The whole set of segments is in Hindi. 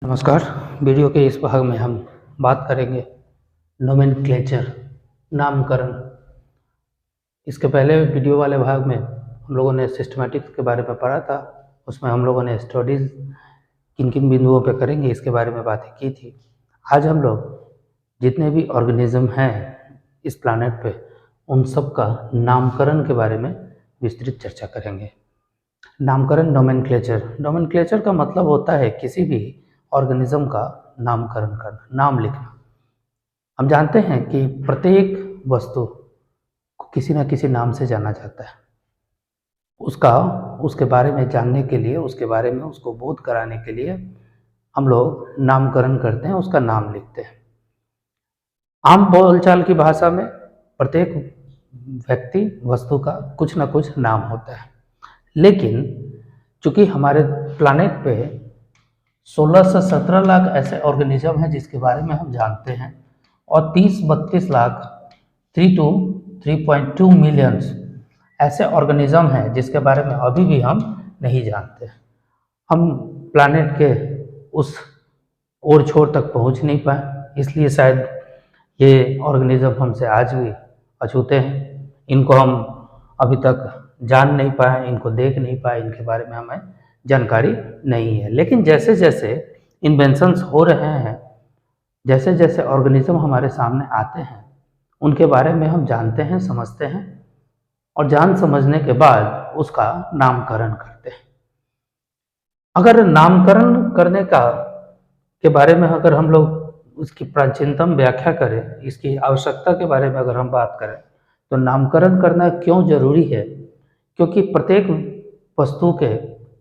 नमस्कार। वीडियो के इस भाग में हम बात करेंगे नोमेनक्लेचर, नामकरण। इसके पहले वीडियो वाले भाग में हम लोगों ने सिस्टमैटिक्स के बारे में पढ़ा था। उसमें हम लोगों ने स्टडीज़ किन किन बिंदुओं पर करेंगे इसके बारे में बातें की थी। आज हम लोग जितने भी ऑर्गेनिज्म हैं इस प्लानट पे उन सब का नामकरण के बारे में विस्तृत चर्चा करेंगे। नामकरण, नोमेनक्लेचर का मतलब होता है किसी भी ऑर्गेनिज्म का नामकरण करना, नाम लिखना। हम जानते हैं कि प्रत्येक वस्तु को किसी न किसी नाम से जाना जाता है। उसके बारे में जानने के लिए, उसके बारे में उसको बोध कराने के लिए हम लोग नामकरण करते हैं, उसका नाम लिखते हैं। आम बोलचाल की भाषा में प्रत्येक व्यक्ति, वस्तु का कुछ न कुछ नाम होता है। लेकिन चूंकि हमारे प्लानेट पे 16 से 17 लाख ऐसे ऑर्गेनिज्म हैं जिसके बारे में हम जानते हैं, और 30-32 लाख 3 to 3.2 मिलियंस ऐसे ऑर्गेनिज्म हैं जिसके बारे में अभी भी हम नहीं जानते। हम प्लानेट के उस ओर छोर तक पहुंच नहीं पाए, इसलिए शायद ये ऑर्गेनिज्म हमसे आज भी अछूते हैं। इनको हम अभी तक जान नहीं पाए, इनको देख नहीं पाए, इनके बारे में हमें जानकारी नहीं है। लेकिन जैसे जैसे इन्वेंशंस हो रहे हैं, जैसे जैसे ऑर्गेनिज्म हमारे सामने आते हैं, उनके बारे में हम जानते हैं, समझते हैं, और जान समझने के बाद उसका नामकरण करते हैं। अगर नामकरण करने के बारे में अगर हम लोग उसकी प्राचीनतम व्याख्या करें, इसकी आवश्यकता के बारे में अगर हम बात करें, तो नामकरण करना क्यों जरूरी है? क्योंकि प्रत्येक वस्तु के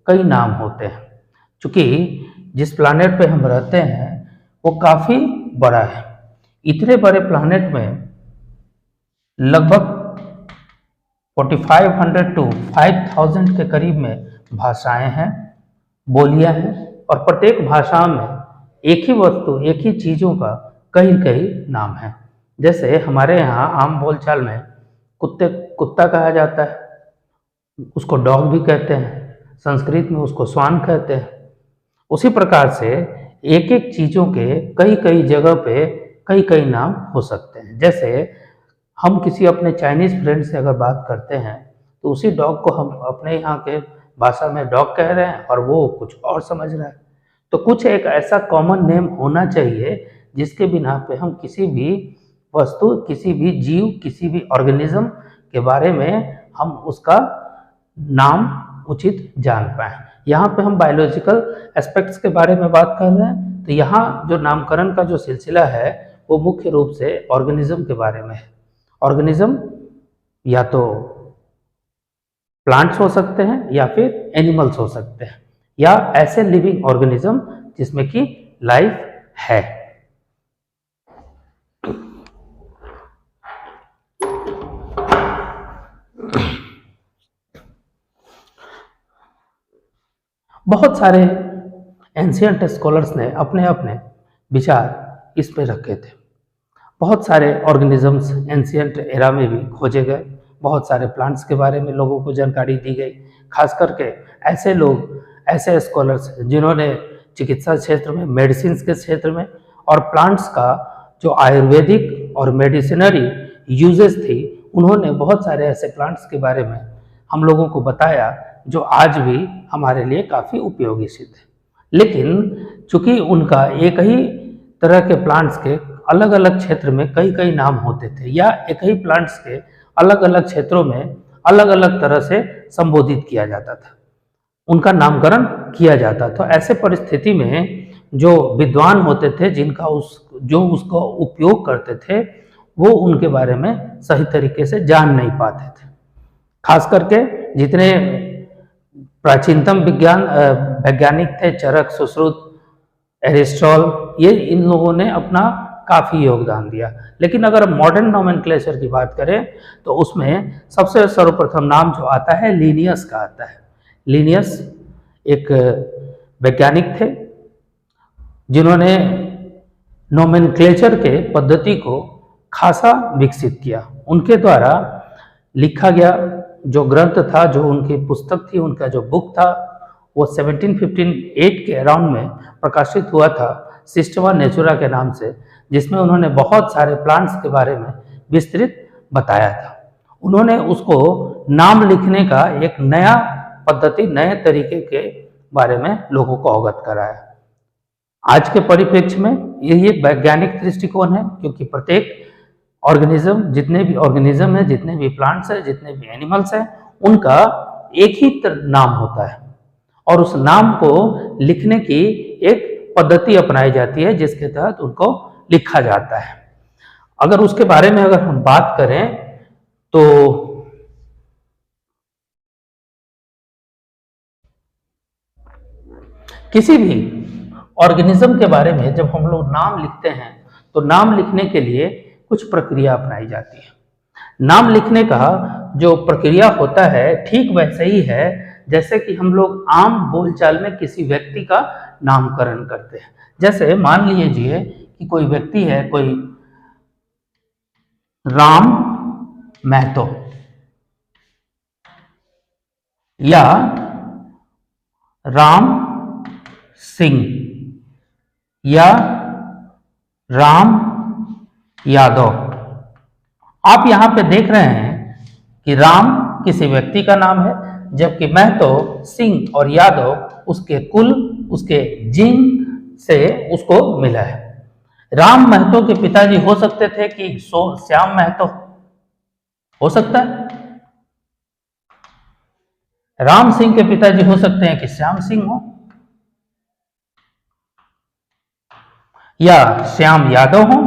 कई नाम होते हैं। चूँकि जिस प्लानेट पे हम रहते हैं वो काफ़ी बड़ा है। इतने बड़े प्लानेट में लगभग 4500 to 5000 के करीब में भाषाएं हैं, बोलियां हैं, और प्रत्येक भाषा में एक ही वस्तु, एक ही चीज़ों का कई कई नाम हैं। जैसे हमारे यहाँ आम बोलचाल में कुत्ता कहा जाता है, उसको डॉग भी कहते हैं, संस्कृत में उसको स्वान कहते हैं। उसी प्रकार से एक एक चीज़ों के कई कई जगह पे कई कई नाम हो सकते हैं। जैसे हम किसी अपने चाइनीज़ फ्रेंड से अगर बात करते हैं तो उसी डॉग को हम अपने यहाँ के भाषा में डॉग कह रहे हैं और वो कुछ और समझ रहा है। तो कुछ एक ऐसा कॉमन नेम होना चाहिए जिसके बिना पे हम किसी भी वस्तु, किसी भी जीव, किसी भी ऑर्गेनिज्म के बारे में हम उसका नाम उचित जान पाएँ। यहाँ पे हम बायोलॉजिकल एस्पेक्ट्स के बारे में बात कर रहे हैं, तो यहाँ जो नामकरण का जो सिलसिला है वो मुख्य रूप से ऑर्गेनिज्म के बारे में है। ऑर्गेनिज्म या तो प्लांट्स हो सकते हैं या फिर एनिमल्स हो सकते हैं, या ऐसे लिविंग ऑर्गेनिज्म जिसमें कि लाइफ है। बहुत सारे एंशियंट स्कॉलर्स ने अपने अपने विचार इस पे रखे थे। बहुत सारे ऑर्गेनिजम्स एंशियंट एरा में भी खोजे गए, बहुत सारे प्लांट्स के बारे में लोगों को जानकारी दी गई। खास करके ऐसे लोग, ऐसे स्कॉलर्स जिन्होंने चिकित्सा क्षेत्र में, मेडिसिन के क्षेत्र में और प्लांट्स का जो आयुर्वेदिक और मेडिसिनरी यूजेस थी, उन्होंने बहुत सारे ऐसे प्लांट्स के बारे में हम लोगों को बताया जो आज भी हमारे लिए काफ़ी उपयोगी सिद्ध है। लेकिन चूंकि उनका एक ही तरह के प्लांट्स के अलग अलग क्षेत्र में कई कई नाम होते थे, या एक ही प्लांट्स के अलग अलग क्षेत्रों में अलग अलग तरह से संबोधित किया जाता था, उनका नामकरण किया जाता था। ऐसे परिस्थिति में जो विद्वान होते थे, जो उसका उपयोग करते थे, वो उनके बारे में सही तरीके से जान नहीं पाते थे। खास करके जितने प्राचीनतम वैज्ञानिक थे, चरक, सुश्रुत, एरिस्टॉल, ये इन लोगों ने अपना काफ़ी योगदान दिया। लेकिन अगर मॉडर्न नोमेनक्लेचर की बात करें तो उसमें सबसे सर्वप्रथम नाम जो आता है लिनियस का आता है। लिनियस एक वैज्ञानिक थे जिन्होंने नोमेनक्लेचर के पद्धति को खासा विकसित किया। उनके द्वारा लिखा गया जो ग्रंथ था, जो उनकी पुस्तक थी, उनका जो बुक था, वो 1758 के अराउंड में प्रकाशित हुआ था, सिस्टमा नेचुरा के नाम से, जिसमें उन्होंने बहुत सारे प्लांट्स के बारे में विस्तृत बताया था। उन्होंने उसको नाम लिखने का एक नया पद्धति, नए तरीके के बारे में लोगों को अवगत कराया। आज के परिप्रेक्ष्य में ये वैज्ञानिक दृष्टिकोण है, क्योंकि प्रत्येक ऑर्गेनिज्म, जितने भी ऑर्गेनिज्म है, जितने भी प्लांट्स है, जितने भी एनिमल्स हैं, उनका एक ही नाम होता है और उस नाम को लिखने की एक पद्धति अपनाई जाती है जिसके तहत उनको लिखा जाता है। अगर उसके बारे में अगर हम बात करें तो किसी भी ऑर्गेनिज्म के बारे में जब हम लोग नाम लिखते हैं तो नाम लिखने के लिए कुछ प्रक्रिया अपनाई जाती है। नाम लिखने का जो प्रक्रिया होता है ठीक वैसे ही है जैसे कि हम लोग आम बोलचाल में किसी व्यक्ति का नामकरण करते हैं। जैसे मान लीजिए कि कोई व्यक्ति है, कोई राम महतो या राम सिंह या राम यादव। आप यहां पे देख रहे हैं कि राम किसी व्यक्ति का नाम है, जबकि महतो, सिंह और यादव उसके कुल, उसके जीन से उसको मिला है। राम महतो के पिताजी हो सकते थे कि श्याम महतो, हो सकता है। राम सिंह के पिताजी हो सकते हैं कि श्याम सिंह हो या श्याम यादव हो।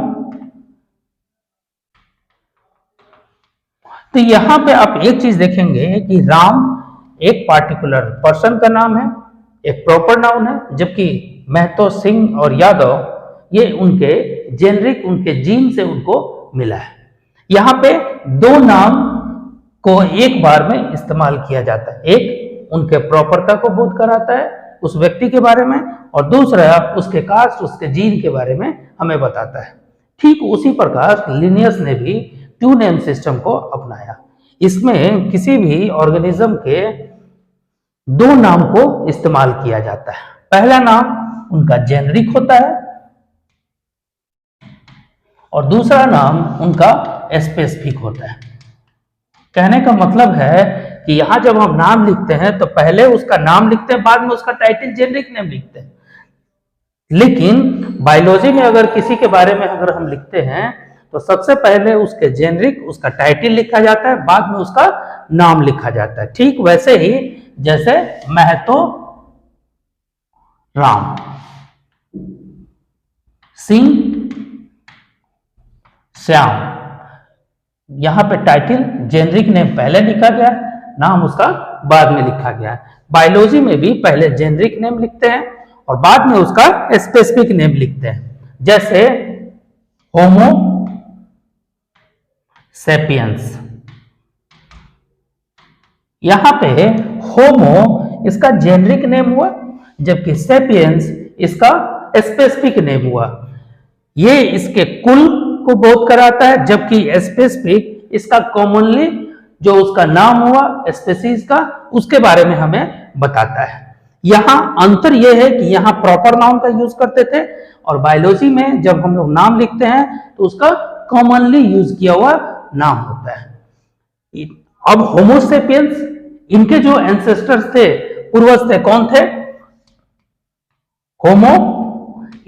तो यहां पे आप एक चीज देखेंगे कि राम एक पार्टिकुलर पर्सन का नाम है, एक प्रॉपर नाउन है, जबकि महतो, सिंह और यादव ये उनके जेनरिक, उनके जीन से उनको मिला है। यहां पे दो नाम को एक बार में इस्तेमाल किया जाता है। एक उनके प्रॉपरता को बोध कराता है उस व्यक्ति के बारे में, और दूसरा उसके कास्ट, उसके जीन के बारे में हमें बताता है। ठीक उसी प्रकार लिनियस ने भी टू नेम सिस्टम को अपनाया। इसमें किसी भी ऑर्गेनिज्म के दो नाम को इस्तेमाल किया जाता है। पहला नाम उनका जेनरिक होता है और दूसरा नाम उनका स्पेसिफिक होता है। कहने का मतलब है कि यहां जब हम नाम लिखते हैं तो पहले उसका नाम लिखते हैं, बाद में उसका टाइटल, जेनरिक नेम लिखते हैं। लेकिन बायोलॉजी में अगर किसी के बारे में अगर हम लिखते हैं तो सबसे पहले उसके जेनरिक, उसका टाइटल लिखा जाता है, बाद में उसका नाम लिखा जाता है। ठीक वैसे ही जैसे महतो राम, सिंह श्याम, यहां पे टाइटल, जेनरिक नेम पहले लिखा गया, नाम उसका बाद में लिखा गया। बायोलॉजी में भी पहले जेनरिक नेम लिखते हैं और बाद में उसका स्पेसिफिक नेम लिखते हैं। जैसे होमो सेपियंस, यहां पे होमो इसका जेनरिक नेम हुआ, जबकि सेपियंस इसका स्पेसिफिक नेम हुआ। ये इसके कुल को बोध कराता है, जबकि स्पेसिफिक इसका कॉमनली जो उसका नाम हुआ स्पीसीज का, उसके बारे में हमें बताता है। यहां अंतर यह है कि यहां प्रॉपर नाउन का यूज करते थे और बायोलॉजी में जब हम लोग नाम लिखते हैं तो उसका कॉमनली यूज किया हुआ नाम होता है। अब होमोसेपियंस, इनके जो एंसेस्टर्स थे, पूर्वज थे, कौन थे? होमो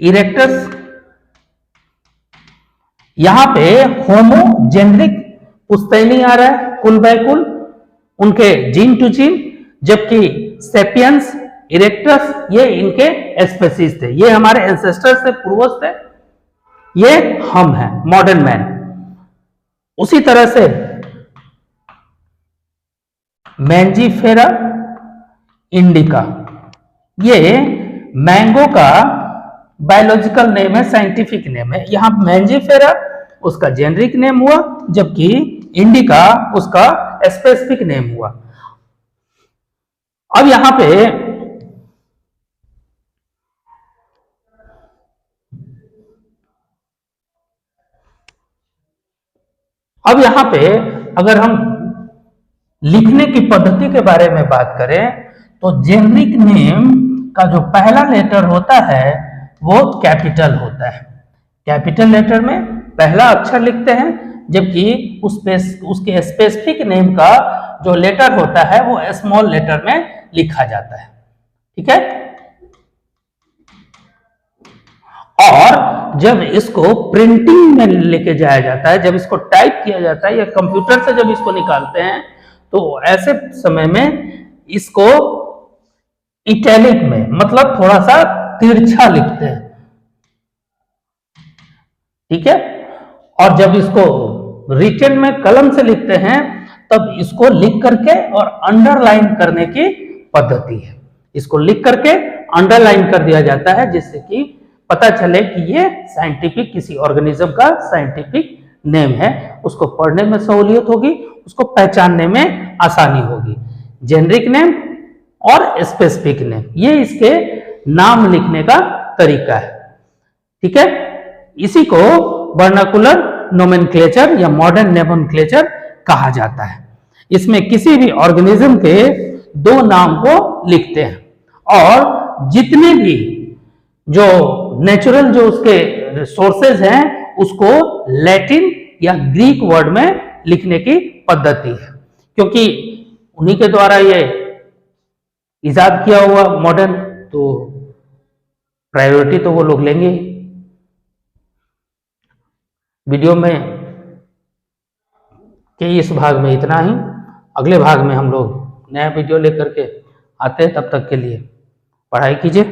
इरेक्टस। यहां पे होमो जेनरिक पुश्तैनी आ रहा है, कुल बाय कुल, उनके जीन टू जीन, जबकि सेपियंस इरेक्टस ये इनके स्पेसीज थे, ये हमारे एंसेस्टर्स थे, पूर्वज थे, ये हम हैं, मॉडर्न मैन। उसी तरह से मैंजीफेरा इंडिका, ये मैंगो का बायोलॉजिकल नेम है, साइंटिफिक नेम है। यहां मैंजीफेरा उसका जेनरिक नेम हुआ, जबकि इंडिका उसका स्पेसिफिक नेम हुआ। अब यहां पे अगर हम लिखने की पद्धति के बारे में बात करें तो जेनरिक नेम का जो पहला लेटर होता है वो कैपिटल होता है। कैपिटल लेटर में पहला अक्षर लिखते हैं, जबकि उसके स्पेसिफिक नेम का जो लेटर होता है वो स्मॉल लेटर में लिखा जाता है। ठीक है। और जब इसको प्रिंटिंग में लेके जाया जाता है, जब इसको टाइप किया जाता है या कंप्यूटर से जब इसको निकालते हैं, तो ऐसे समय में इसको इटैलिक में, मतलब थोड़ा सा तिरछा लिखते हैं। ठीक है। और जब इसको रिटन में कलम से लिखते हैं तब इसको लिख करके और अंडरलाइन करने की पद्धति है। इसको लिख करके अंडरलाइन कर दिया जाता है, जिससे कि पता चले कि ये साइंटिफिक किसी ऑर्गेनिज्म का साइंटिफिक नेम है। उसको पढ़ने में सहूलियत होगी, उसको पहचानने में आसानी होगी। जेनरिक नेम और स्पेसिफिक नेम, ये इसके नाम लिखने का तरीका है। ठीक है। इसी को वर्नाकुलर नोमेनक्लेचर या मॉडर्न नोमेनक्लेचर कहा जाता है। इसमें किसी भी ऑर्गेनिज्म के दो नाम को लिखते हैं और जितने भी जो नेचुरल जो उसके सोर्सेज हैं उसको लैटिन या ग्रीक वर्ड में लिखने की पद्धति है, क्योंकि उन्हीं के द्वारा ये इजाद किया हुआ मॉडर्न, तो प्रायोरिटी तो वो लोग लेंगे ही। वीडियो में के इस भाग में इतना ही। अगले भाग में हम लोग नया वीडियो लेकर के आते हैं। तब तक के लिए पढ़ाई कीजिए।